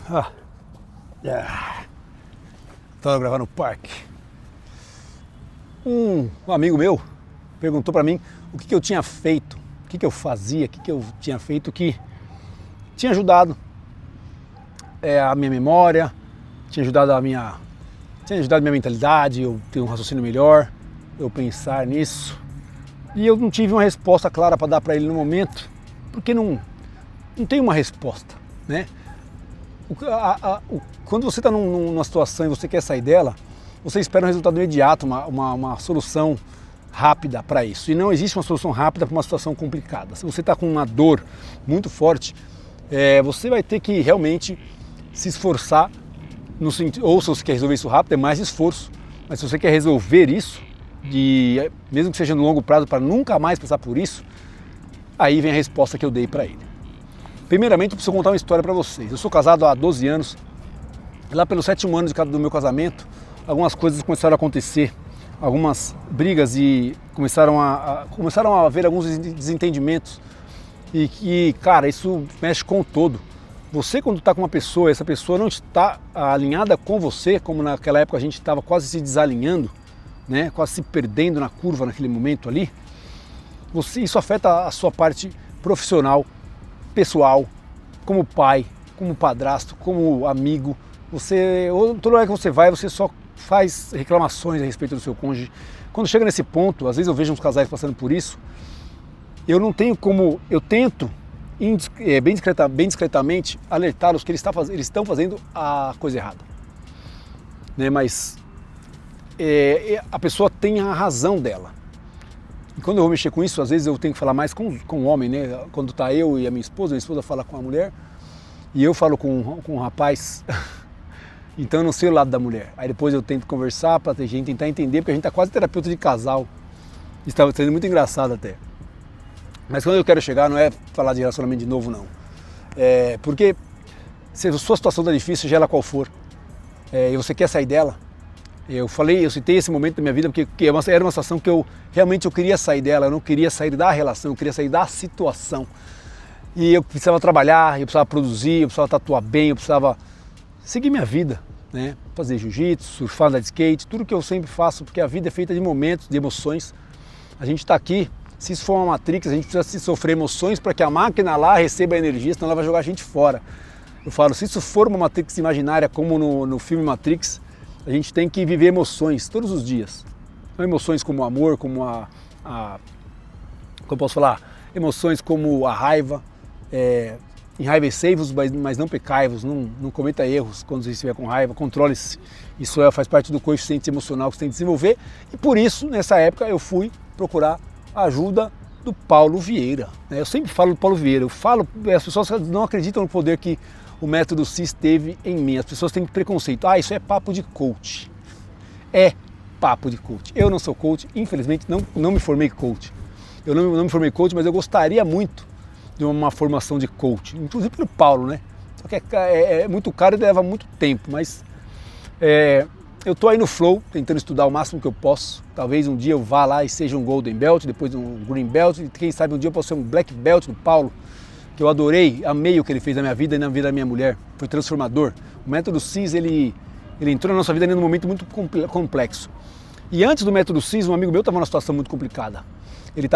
Ah, Tava gravando no parque. Um amigo meu perguntou pra mim o que eu tinha feito, o que eu fazia, o que eu tinha feito que tinha ajudado a minha memória, tinha ajudado a minha mentalidade, eu ter um raciocínio melhor, eu pensar nisso. E eu não tive uma resposta clara para dar para ele no momento, porque não tem uma resposta, né? Quando você está numa situação e você quer sair dela, você espera um resultado imediato, uma solução rápida para isso. E não existe uma solução rápida para uma situação complicada. Se você está com uma dor muito forte, você vai ter que realmente se esforçar, ou se você quer resolver isso rápido, é mais esforço. Mas se você quer resolver isso, mesmo que seja no longo prazo, para nunca mais passar por isso, aí vem a resposta que eu dei para ele. Primeiramente, eu preciso contar uma história para vocês. Eu sou casado há 12 anos. Lá pelos 7º ano do meu casamento, algumas coisas começaram a acontecer, algumas brigas e começaram a haver alguns desentendimentos. E que, cara, isso mexe com o todo. Você, quando está com uma pessoa, essa pessoa não está alinhada com você, como naquela época a gente estava quase se desalinhando, né? Quase se perdendo na curva naquele momento ali, isso afeta a sua parte profissional, pessoal, como pai, como padrasto, como amigo. Todo lugar que você vai, você só faz reclamações a respeito do seu cônjuge. Quando chega nesse ponto, às vezes eu vejo uns casais passando por isso, eu tento bem discretamente alertá-los que eles estão fazendo a coisa errada, né? Mas a pessoa tem a razão dela. E quando eu vou mexer com isso, às vezes eu tenho que falar mais com o homem, né? Quando está eu e a minha esposa fala com a mulher e eu falo com o rapaz. Então eu não sei o lado da mulher. Aí depois eu tento conversar para a gente tentar entender, porque a gente está quase terapeuta de casal. Está sendo muito engraçado até. Mas quando eu quero chegar não é falar de relacionamento de novo, não. Porque se a sua situação está difícil, seja ela qual for, e você quer sair dela, eu citei esse momento da minha vida porque era uma situação que eu realmente queria sair dela, eu não queria sair da relação, eu queria sair da situação. E eu precisava trabalhar, eu precisava produzir, eu precisava tatuar bem, eu precisava seguir minha vida, né? Fazer jiu-jitsu, surfar, andar de skate, tudo que eu sempre faço, porque a vida é feita de momentos, de emoções. A gente está aqui, se isso for uma Matrix, a gente precisa se sofrer emoções para que a máquina lá receba energia, senão ela vai jogar a gente fora. Eu falo, se isso for uma Matrix imaginária, como no filme Matrix, a gente tem que viver emoções todos os dias. Não emoções como o amor, como como eu posso falar? Emoções como a raiva. Enraivecei-vos, mas não pecai-vos, não cometa erros quando você estiver com raiva, controle-se. Isso faz parte do coeficiente emocional que você tem que desenvolver. E por isso, nessa época, eu fui procurar a ajuda do Paulo Vieira. Eu sempre falo do Paulo Vieira, as pessoas não acreditam no poder que o método CIS teve em mim. As pessoas têm preconceito. Isso é papo de coach. É papo de coach. Eu não sou coach, infelizmente não me formei coach. Eu não me formei coach, mas eu gostaria muito de uma formação de coach, inclusive pelo Paulo, né? Só que é muito caro e leva muito tempo, mas eu estou aí no flow, tentando estudar o máximo que eu posso. Talvez um dia eu vá lá e seja um Golden Belt, depois um Green Belt, e quem sabe um dia eu possa ser um Black Belt do Paulo, que eu amei o que ele fez na minha vida e na vida da minha mulher, foi transformador. O método CIS, ele entrou na nossa vida num momento muito complexo. E antes do método CIS, um amigo meu estava numa situação muito complicada. Ele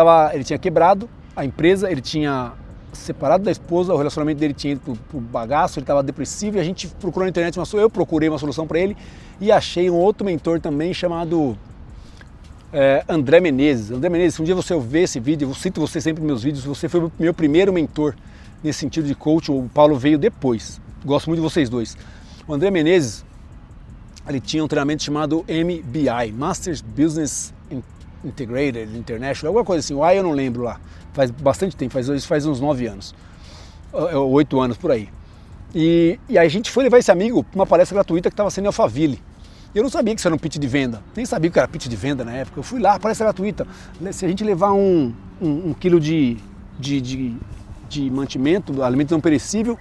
tinha quebrado a empresa, ele tinha separado da esposa, o relacionamento dele tinha ido pro bagaço, ele estava depressivo e a gente procurou na internet, eu procurei uma solução para ele e achei um outro mentor também chamado André Menezes. André Menezes, se um dia você ver esse vídeo, eu cito você sempre nos meus vídeos, você foi o meu primeiro mentor nesse sentido de coach, o Paulo veio depois, gosto muito de vocês dois. O André Menezes, ele tinha um treinamento chamado MBI, Masters Business Integrated International, alguma coisa assim, o I eu não lembro lá, faz bastante tempo, faz uns 9 anos, 8 anos por aí. E aí a gente foi levar esse amigo para uma palestra gratuita que estava sendo em Alphaville. Eu não sabia que isso era um pitch de venda, nem sabia que era pitch de venda na época. Eu fui lá, palestra gratuita, se a gente levar um quilo de mantimento, alimento não perecível,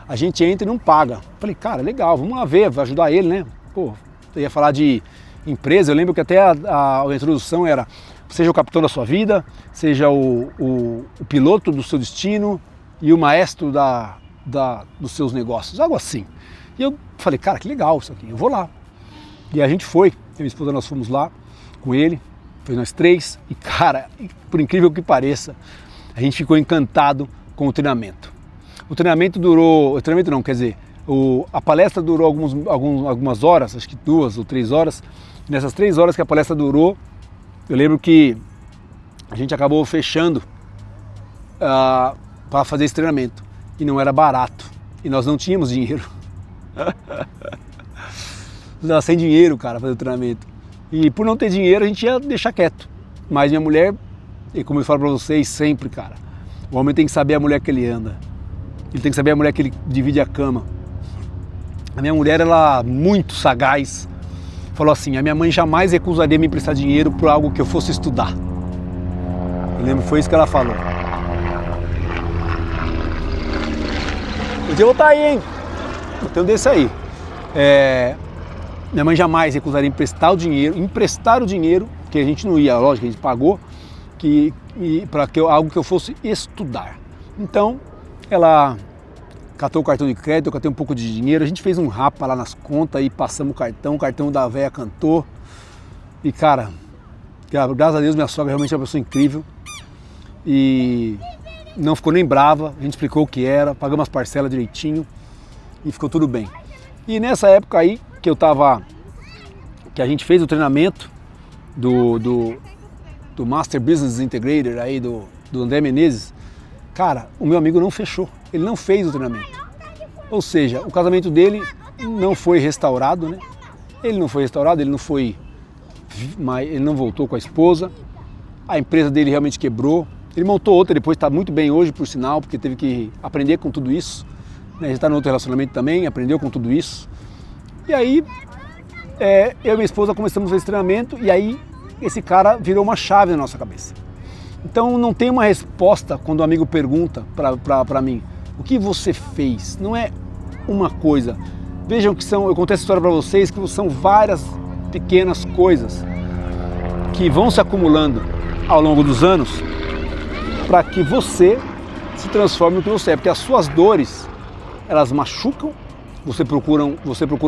a gente entra e não paga. Falei, cara, legal, vamos lá ver, vai ajudar ele, né? Pô, eu ia falar de empresa, eu lembro que até a introdução era: seja o capitão da sua vida, seja o piloto do seu destino e o maestro dos seus negócios, algo assim. E eu falei, cara, que legal isso aqui, eu vou lá. E a gente foi, eu e minha esposa, nós fomos lá com ele, foi nós 3, e cara, por incrível que pareça, a gente ficou encantado com o treinamento. O treinamento a palestra durou algumas horas, acho que 2 ou 3 horas. E nessas 3 horas que a palestra durou, eu lembro que a gente acabou fechando para fazer esse treinamento. E não era barato. E nós não tínhamos dinheiro. Nós sem dinheiro, cara, fazer o treinamento. E por não ter dinheiro, a gente ia deixar quieto. Mas minha mulher, e como eu falo para vocês sempre, cara, o homem tem que saber a mulher que ele anda. Ele tem que saber a mulher que ele divide a cama. A minha mulher, ela muito sagaz, falou assim, a minha mãe jamais recusaria me emprestar dinheiro por algo que eu fosse estudar. Eu lembro, foi isso que ela falou. Eu vou estar aí, hein? Então desse aí. Minha mãe jamais recusaria emprestar o dinheiro, que a gente não ia, lógico, a gente pagou, para algo que eu fosse estudar. Então, ela catou o cartão de crédito, eu catei um pouco de dinheiro, a gente fez um rapa lá nas contas e passamos o cartão da véia cantou. E cara, graças a Deus minha sogra realmente é uma pessoa incrível e não ficou nem brava, a gente explicou o que era, pagamos as parcelas direitinho e ficou tudo bem. E nessa época aí que a gente fez o treinamento do Master Business Integrator aí do André Menezes, cara, o meu amigo não fechou, ele não fez o treinamento. Ou seja, o casamento dele não foi restaurado, né? Ele não foi restaurado, ele não voltou com a esposa, a empresa dele realmente quebrou, ele montou outra, depois está muito bem hoje, por sinal, porque teve que aprender com tudo isso, né? Já está no outro relacionamento também, aprendeu com tudo isso. E aí, eu e minha esposa começamos esse treinamento e aí esse cara virou uma chave na nossa cabeça. Então não tem uma resposta quando o amigo pergunta para mim, o que você fez? Não é uma coisa. Vejam que eu contei essa história para vocês, que são várias pequenas coisas que vão se acumulando ao longo dos anos para que você se transforme no que você é. Porque as suas dores, elas machucam, você procura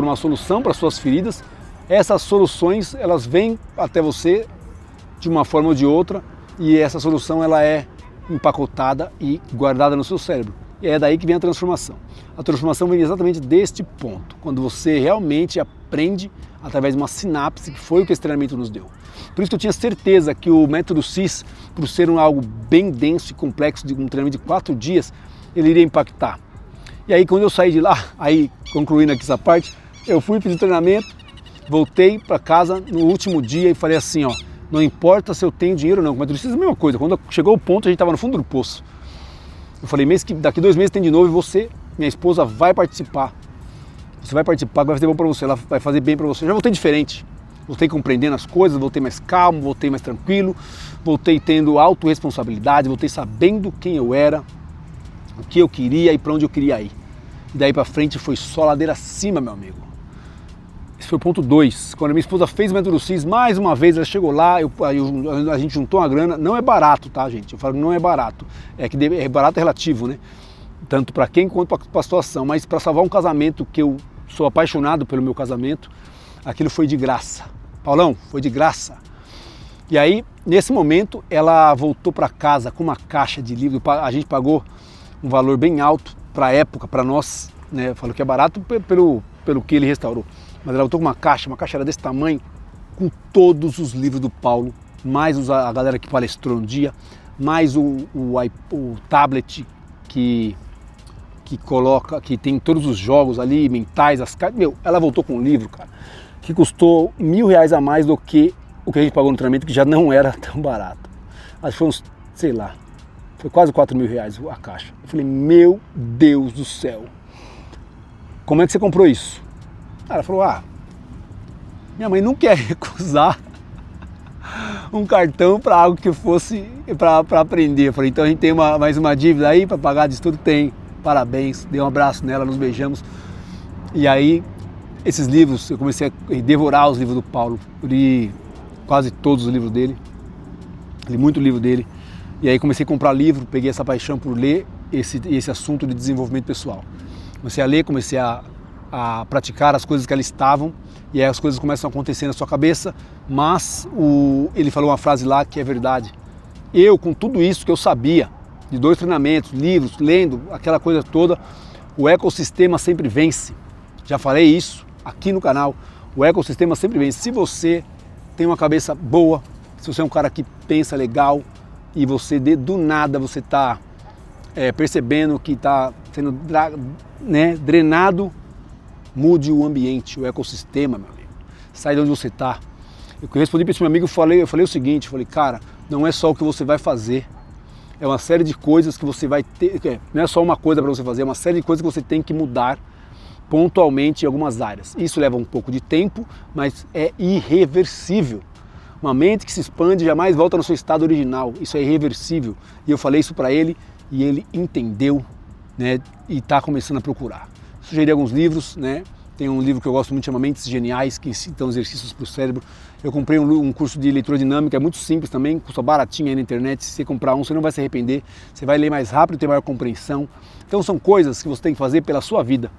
uma solução para as suas feridas, essas soluções, elas vêm até você de uma forma ou de outra, e essa solução ela é empacotada e guardada no seu cérebro. E é daí que vem a transformação. A transformação vem exatamente deste ponto, quando você realmente aprende através de uma sinapse, que foi o que esse treinamento nos deu. Por isso que eu tinha certeza que o método CIS, por ser algo bem denso e complexo, de um treinamento de 4 dias, ele iria impactar. E aí quando eu saí de lá, aí concluindo aqui essa parte, eu fui pedir treinamento, voltei para casa no último dia e falei assim, ó, não importa se eu tenho dinheiro ou não, mas é a mesma coisa. Quando chegou o ponto, a gente estava no fundo do poço. Eu falei, daqui 2 meses tem de novo e você, minha esposa, vai participar. Você vai participar, vai fazer bom para você, ela vai fazer bem para você. Eu já voltei diferente. Voltei compreendendo as coisas, voltei mais calmo, voltei mais tranquilo, voltei tendo autorresponsabilidade, voltei sabendo quem eu era, o que eu queria e para onde eu queria ir. E daí para frente foi só ladeira acima, meu amigo. Esse foi o ponto 2. Quando a minha esposa fez o método CIS, mais uma vez ela chegou lá, a gente juntou uma grana. Não é barato, tá, gente? Eu falo que não é barato. É barato é relativo, né? Tanto para quem quanto para a situação. Mas para salvar um casamento que eu sou apaixonado pelo meu casamento, aquilo foi de graça. Paulão, foi de graça. E aí, nesse momento, ela voltou para casa com uma caixa de livro. A gente pagou um valor bem alto para a época, para nós, né? Falou que é barato pelo que ele restaurou. Mas ela voltou com uma caixa era desse tamanho, com todos os livros do Paulo, mais a galera que palestrou no dia, mais o tablet que tem todos os jogos ali, mentais, as cartas. Meu, ela voltou com um livro, cara, que custou R$1.000 a mais do que o que a gente pagou no treinamento, que já não era tão barato. Acho que foi uns, sei lá, foi quase R$4.000 a caixa. Eu falei, meu Deus do céu, como é que você comprou isso? Ela falou, minha mãe não quer recusar um cartão para algo que fosse para aprender. Eu falei, então a gente tem mais uma dívida aí para pagar disso tudo? Tem, parabéns, dei um abraço nela, nos beijamos. E aí, esses livros, eu comecei a devorar os livros do Paulo, li quase todos os livros dele, li muito livro dele. E aí comecei a comprar livro, peguei essa paixão por ler esse assunto de desenvolvimento pessoal. Comecei a ler, comecei a praticar as coisas que ali estavam, e aí as coisas começam a acontecer na sua cabeça, mas ele falou uma frase lá que é verdade. Eu, com tudo isso que eu sabia, de 2 treinamentos, livros, lendo, aquela coisa toda, o ecossistema sempre vence. Já falei isso aqui no canal, o ecossistema sempre vence. Se você tem uma cabeça boa, se você é um cara que pensa legal, e você do nada você está percebendo que está sendo drenado, mude o ambiente, o ecossistema, meu amigo. Sai de onde você está. Eu respondi para esse meu amigo, eu falei o seguinte, cara, não é só o que você vai fazer, é uma série de coisas que você vai ter, não é só uma coisa para você fazer, é uma série de coisas que você tem que mudar pontualmente em algumas áreas. Isso leva um pouco de tempo, mas é irreversível. Uma mente que se expande jamais volta no seu estado original, isso é irreversível. E eu falei isso para ele e ele entendeu, né, e está começando a procurar. Sugeri alguns livros, né? Tem um livro que eu gosto muito, chama Mentes Geniais, que citam exercícios para o cérebro. Eu comprei um curso de leitura dinâmica, é muito simples também, custa baratinho aí na internet. Se você comprar um, você não vai se arrepender, você vai ler mais rápido, ter maior compreensão. Então são coisas que você tem que fazer pela sua vida.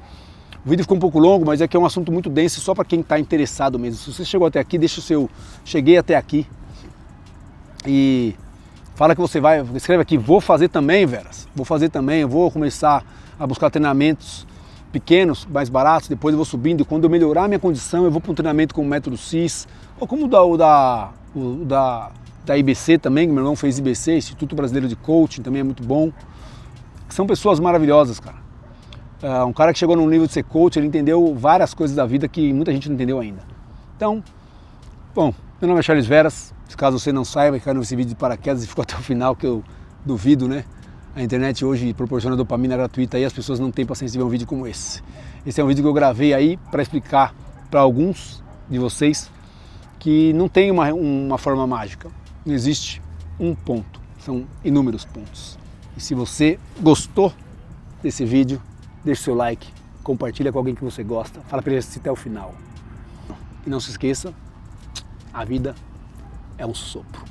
O vídeo ficou um pouco longo, mas é que é um assunto muito denso, só para quem está interessado mesmo. Se você chegou até aqui, deixa o seu cheguei até aqui e fala que você vai, escreve aqui, vou fazer também, Veras, vou fazer também, eu vou começar a buscar treinamentos pequenos, mais baratos, depois eu vou subindo, e quando eu melhorar a minha condição, eu vou para um treinamento como o Método CIS, ou como o da IBC também, que meu irmão fez IBC, Instituto Brasileiro de Coaching, também é muito bom. São pessoas maravilhosas, cara. Um cara que chegou num nível de ser coach, ele entendeu várias coisas da vida que muita gente não entendeu ainda. Então, bom, meu nome é Charles Veras, caso você não saiba, caiu nesse vídeo de paraquedas e ficou até o final, que eu duvido, né? A internet hoje proporciona dopamina gratuita e as pessoas não têm paciência de ver um vídeo como esse. Esse é um vídeo que eu gravei aí para explicar para alguns de vocês que não tem uma forma mágica. Não existe um ponto, são inúmeros pontos. E se você gostou desse vídeo, deixe seu like, compartilha com alguém que você gosta, fala para ele assistir até o final. E não se esqueça, a vida é um sopro.